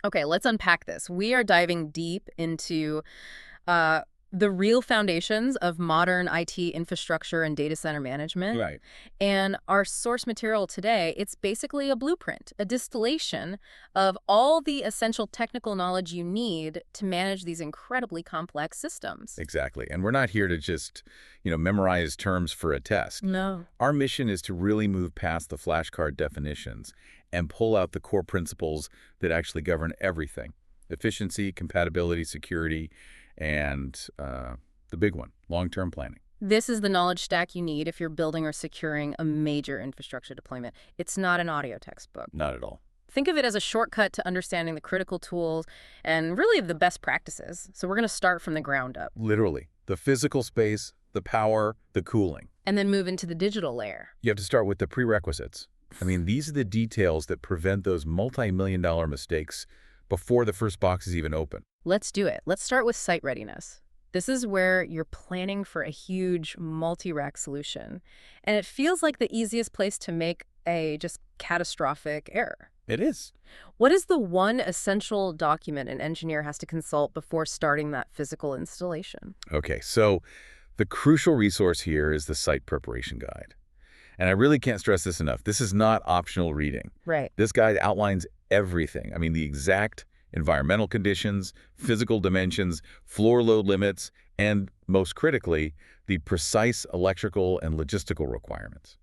Okay, let's unpack this. We are diving deep into uh, the real foundations of modern IT infrastructure and data center management. Right. And our source material today, it's basically a blueprint, a distillation of all the essential technical knowledge you need to manage these incredibly complex systems. Exactly. And we're not here to just, memorize terms for a test. No. Our mission is to really move past the flashcard definitions and pull out the core principles that actually govern everything: efficiency, compatibility, security, and the big one, long-term planning. This is the knowledge stack you need if you're building or securing a major infrastructure deployment. It's not an audio textbook. Not at all. Think of it as a shortcut to understanding the critical tools and really the best practices. So we're going to start from the ground up. Literally. The physical space, the power, the cooling. And then move into the digital layer. You have to start with the prerequisites. I mean, these are the details that prevent those multi-million-dollar mistakes before the first box is even open. Let's do it. Let's start with site readiness. This is where you're planning for a huge multi-rack solution. And it feels like the easiest place to make a just catastrophic error. It is. What is the one essential document an engineer has to consult before starting that physical installation? Okay, so the crucial resource here is the site preparation guide. And I really can't stress this enough. This is not optional reading. Right. This guide outlines everything. I mean, the exact environmental conditions, physical dimensions, floor load limits, and most critically, the precise electrical and logistical requirements.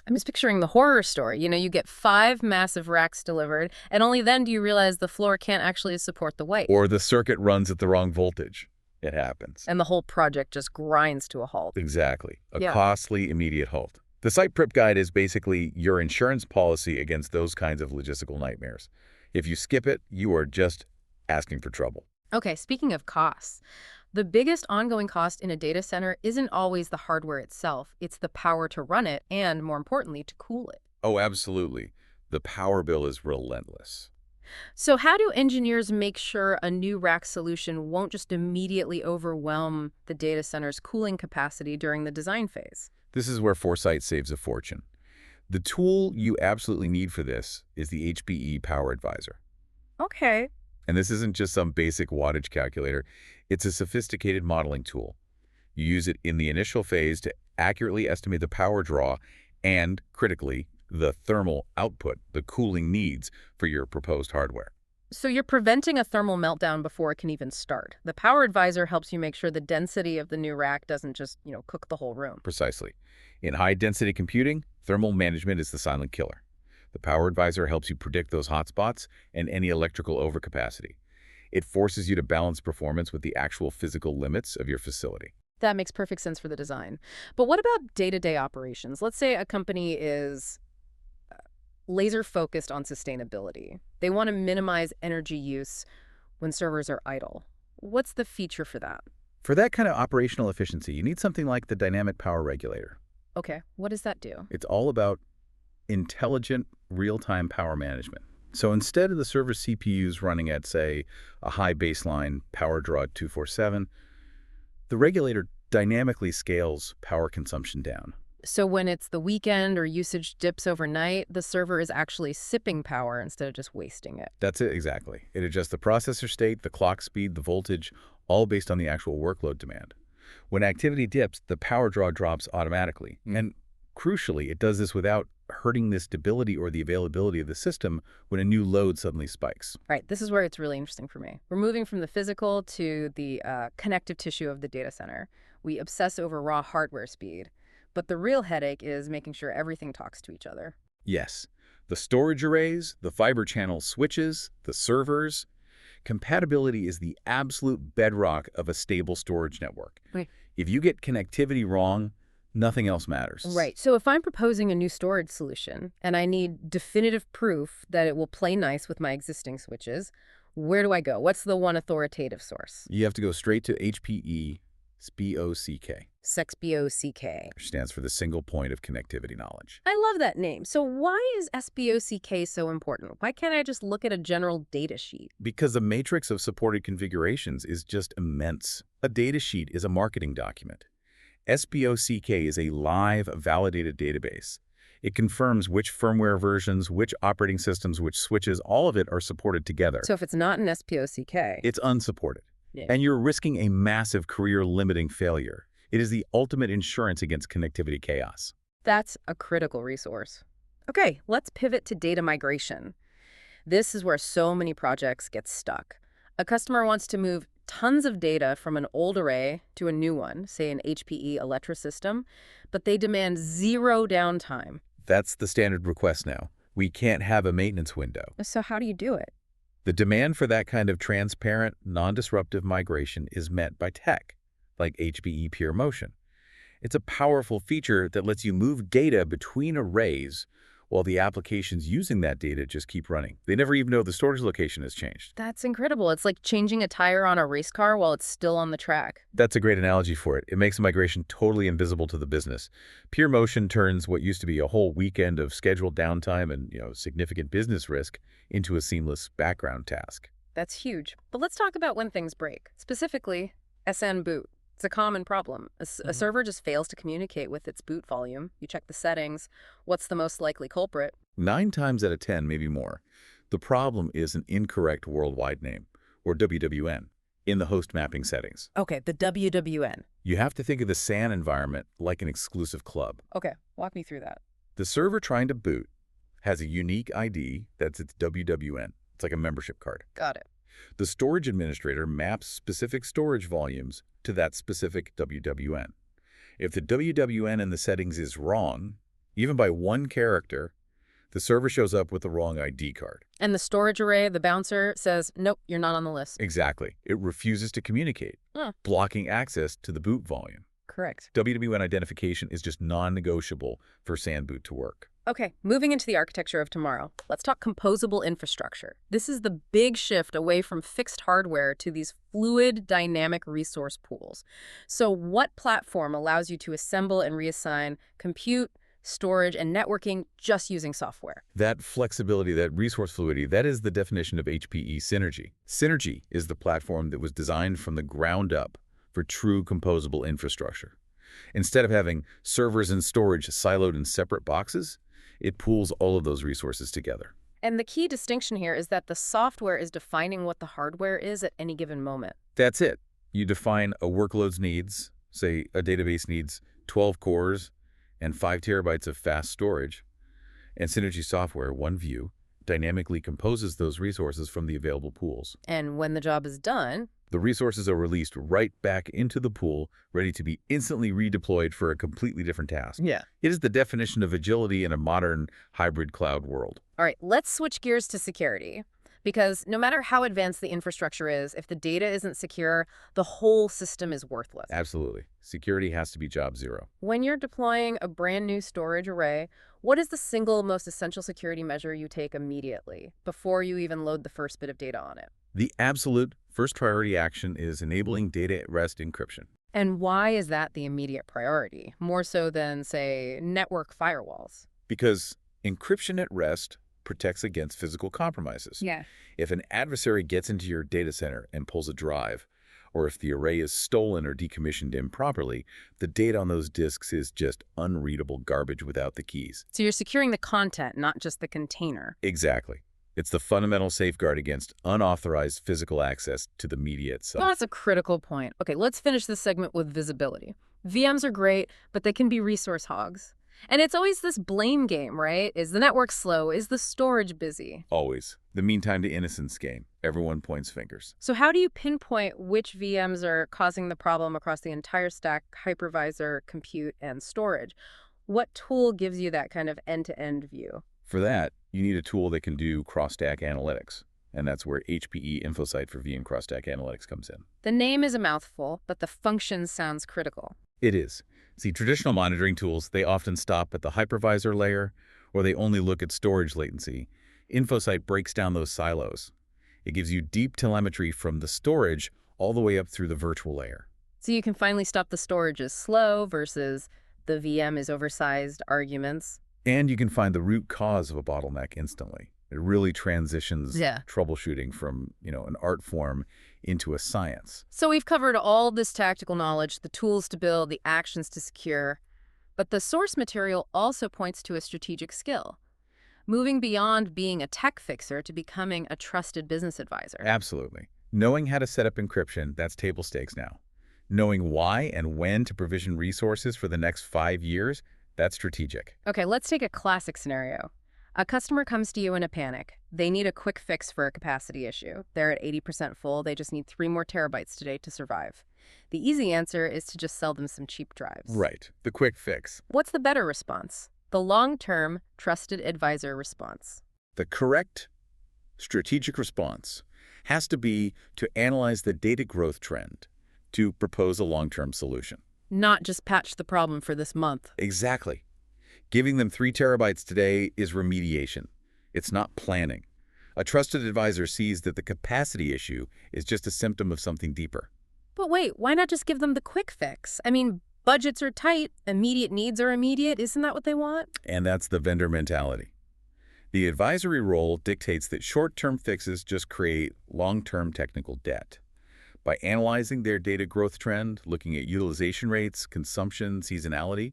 I'm just picturing the horror story. You get 5 massive racks delivered, and only then do you realize the floor can't actually support the weight. Or the circuit runs at the wrong voltage. It happens. And the whole project just grinds to a halt. Exactly. A Yeah. costly, immediate halt. The site prep guide is basically your insurance policy against those kinds of logistical nightmares. If you skip it, you are just asking for trouble. Okay, speaking of costs, the biggest ongoing cost in a data center isn't always the hardware itself. It's the power to run it and, more importantly, to cool it. Oh, absolutely. The power bill is relentless. So how do engineers make sure a new rack solution won't just immediately overwhelm the data center's cooling capacity during the design phase? This is where foresight saves a fortune. The tool you absolutely need for this is the HPE Power Advisor. Okay. And this isn't just some basic wattage calculator. It's a sophisticated modeling tool. You use it in the initial phase to accurately estimate the power draw and, critically, the thermal output, the cooling needs for your proposed hardware. So you're preventing a thermal meltdown before it can even start. The Power Advisor helps you make sure the density of the new rack doesn't just, cook the whole room. Precisely. In high-density computing, thermal management is the silent killer. The Power Advisor helps you predict those hotspots and any electrical overcapacity. It forces you to balance performance with the actual physical limits of your facility. That makes perfect sense for the design. But what about day-to-day operations? Let's say a company is laser-focused on sustainability. They want to minimize energy use when servers are idle. What's the feature for that? For that kind of operational efficiency, you need something like the Dynamic Power Regulator. Okay, what does that do? It's all about intelligent, real-time power management. So instead of the server CPUs running at, say, a high baseline power draw at 247, the regulator dynamically scales power consumption down. So when it's the weekend or usage dips overnight, the server is actually sipping power instead of just wasting it. That's it, exactly. It adjusts the processor state, the clock speed, the voltage, all based on the actual workload demand. When activity dips, the power draw drops automatically. And crucially, it does this without hurting the stability or the availability of the system when a new load suddenly spikes. Right, this is where it's really interesting for me. We're moving from the physical to the connective tissue of the data center. We obsess over raw hardware speed. But the real headache is making sure everything talks to each other. Yes. The storage arrays, the fiber channel switches, the servers. Compatibility is the absolute bedrock of a stable storage network. Right. If you get connectivity wrong, nothing else matters. Right. So if I'm proposing a new storage solution and I need definitive proof that it will play nice with my existing switches, where do I go? What's the one authoritative source? You have to go straight to HPE SPOCK. SPOCK. Which stands for the single point of connectivity knowledge. I love that name. So why is SPOCK so important? Why can't I just look at a general data sheet? Because the matrix of supported configurations is just immense. A data sheet is a marketing document. SPOCK is a live, validated database. It confirms which firmware versions, which operating systems, which switches, all of it are supported together. So if it's not an SPOCK, It's unsupported. Yeah. And you're risking a massive career-limiting failure. It is the ultimate insurance against connectivity chaos. That's a critical resource. Okay, let's pivot to data migration. This is where so many projects get stuck. A customer wants to move tons of data from an old array to a new one, say an HPE Electra system, but they demand zero downtime. That's the standard request now. We can't have a maintenance window. So how do you do it? The demand for that kind of transparent, non-disruptive migration is met by tech, like HPE Pure Motion. It's a powerful feature that lets you move data between arrays while the applications using that data just keep running. They never even know the storage location has changed. That's incredible. It's like changing a tire on a race car while it's still on the track. That's a great analogy for it. It makes migration totally invisible to the business. Pure Motion turns what used to be a whole weekend of scheduled downtime and, significant business risk into a seamless background task. That's huge. But let's talk about when things break. Specifically, SN boot. It's a common problem. A server just fails to communicate with its boot volume. You check the settings. What's the most likely culprit? 9 times out of 10, maybe more, the problem is an incorrect worldwide name, or WWN, in the host mapping settings. Okay, the WWN. You have to think of the SAN environment like an exclusive club. Okay, walk me through that. The server trying to boot has a unique ID that's its WWN. It's like a membership card. Got it. The storage administrator maps specific storage volumes to that specific WWN. If the WWN in the settings is wrong, even by 1 character, the server shows up with the wrong ID card. And the storage array, the bouncer, says, nope, you're not on the list. Exactly. It refuses to communicate, blocking access to the boot volume. Correct. WWN identification is just non-negotiable for SAN boot to work. Okay, moving into the architecture of tomorrow, let's talk composable infrastructure. This is the big shift away from fixed hardware to these fluid, dynamic resource pools. So what platform allows you to assemble and reassign compute, storage, and networking just using software? That flexibility, that resource fluidity, that is the definition of HPE Synergy. Synergy is the platform that was designed from the ground up for true composable infrastructure. Instead of having servers and storage siloed in separate boxes, it pools all of those resources together. And the key distinction here is that the software is defining what the hardware is at any given moment. That's it. You define a workload's needs. Say a database needs 12 cores and 5 terabytes of fast storage. And Synergy software, one view, dynamically composes those resources from the available pools. And when the job is done, the resources are released right back into the pool, ready to be instantly redeployed for a completely different task. Yeah. It is the definition of agility in a modern hybrid cloud world. All right, let's switch gears to security. Because no matter how advanced the infrastructure is, if the data isn't secure, the whole system is worthless. Absolutely. Security has to be job zero. When you're deploying a brand new storage array, what is the single most essential security measure you take immediately before you even load the first bit of data on it? The absolute first priority action is enabling data at rest encryption. And why is that the immediate priority, more so than, say, network firewalls? Because encryption at rest protects against physical compromises. Yeah. If an adversary gets into your data center and pulls a drive, or if the array is stolen or decommissioned improperly, the data on those disks is just unreadable garbage without the keys. So you're securing the content, not just the container. Exactly. It's the fundamental safeguard against unauthorized physical access to the media itself. Well, that's a critical point. Okay, let's finish this segment with visibility. VMs are great, but they can be resource hogs. And it's always this blame game, right? Is the network slow? Is the storage busy? Always. The meantime to innocence game. Everyone points fingers. So how do you pinpoint which VMs are causing the problem across the entire stack, hypervisor, compute, and storage? What tool gives you that kind of end-to-end view? For that, you need a tool that can do cross-stack analytics. And that's where HPE InfoSight for VM cross-stack analytics comes in. The name is a mouthful, but the function sounds critical. It is. See, traditional monitoring tools, they often stop at the hypervisor layer, or they only look at storage latency. InfoSight breaks down those silos. It gives you deep telemetry from the storage all the way up through the virtual layer. So you can finally stop the storage is slow versus the VM is oversized arguments. And you can find the root cause of a bottleneck instantly. It really transitions troubleshooting from, an art form into a science. So we've covered all this tactical knowledge, the tools to build, the actions to secure. But the source material also points to a strategic skill, moving beyond being a tech fixer to becoming a trusted business advisor. Absolutely. Knowing how to set up encryption, that's table stakes now. Knowing why and when to provision resources for the next 5 years, that's strategic. Okay, let's take a classic scenario. A customer comes to you in a panic. They need a quick fix for a capacity issue. They're at 80% full. They just need 3 more terabytes today to survive. The easy answer is to just sell them some cheap drives. Right. The quick fix. What's the better response? The long-term, trusted advisor response. The correct strategic response has to be to analyze the data growth trend to propose a long-term solution. Not just patch the problem for this month. Exactly. Giving them 3 terabytes today is remediation. It's not planning. A trusted advisor sees that the capacity issue is just a symptom of something deeper. But wait, why not just give them the quick fix? I mean, budgets are tight, immediate needs are immediate. Isn't that what they want? And that's the vendor mentality. The advisory role dictates that short-term fixes just create long-term technical debt. By analyzing their data growth trend, looking at utilization rates, consumption, seasonality,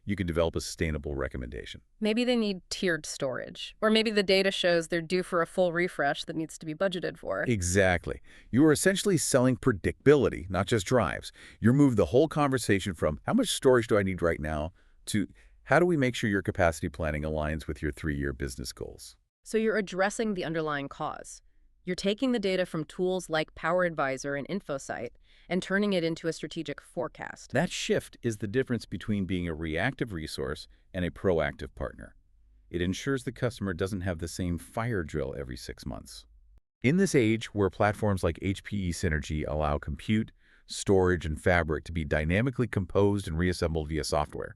you can develop a sustainable recommendation. Maybe they need tiered storage. Or maybe the data shows they're due for a full refresh that needs to be budgeted for. Exactly. You are essentially selling predictability, not just drives. You move the whole conversation from how much storage do I need right now to how do we make sure your capacity planning aligns with your 3-year business goals. So you're addressing the underlying cause. You're taking the data from tools like Power Advisor and InfoSight and turning it into a strategic forecast. That shift is the difference between being a reactive resource and a proactive partner. It ensures the customer doesn't have the same fire drill every 6 months. In this age where platforms like HPE Synergy allow compute, storage, and fabric to be dynamically composed and reassembled via software,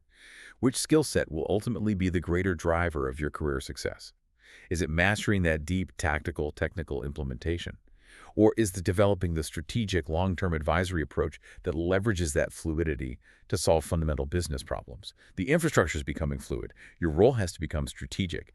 which skill set will ultimately be the greater driver of your career success? Is it mastering that deep, tactical, technical implementation? Or is it developing the strategic, long-term advisory approach that leverages that fluidity to solve fundamental business problems? The infrastructure is becoming fluid. Your role has to become strategic.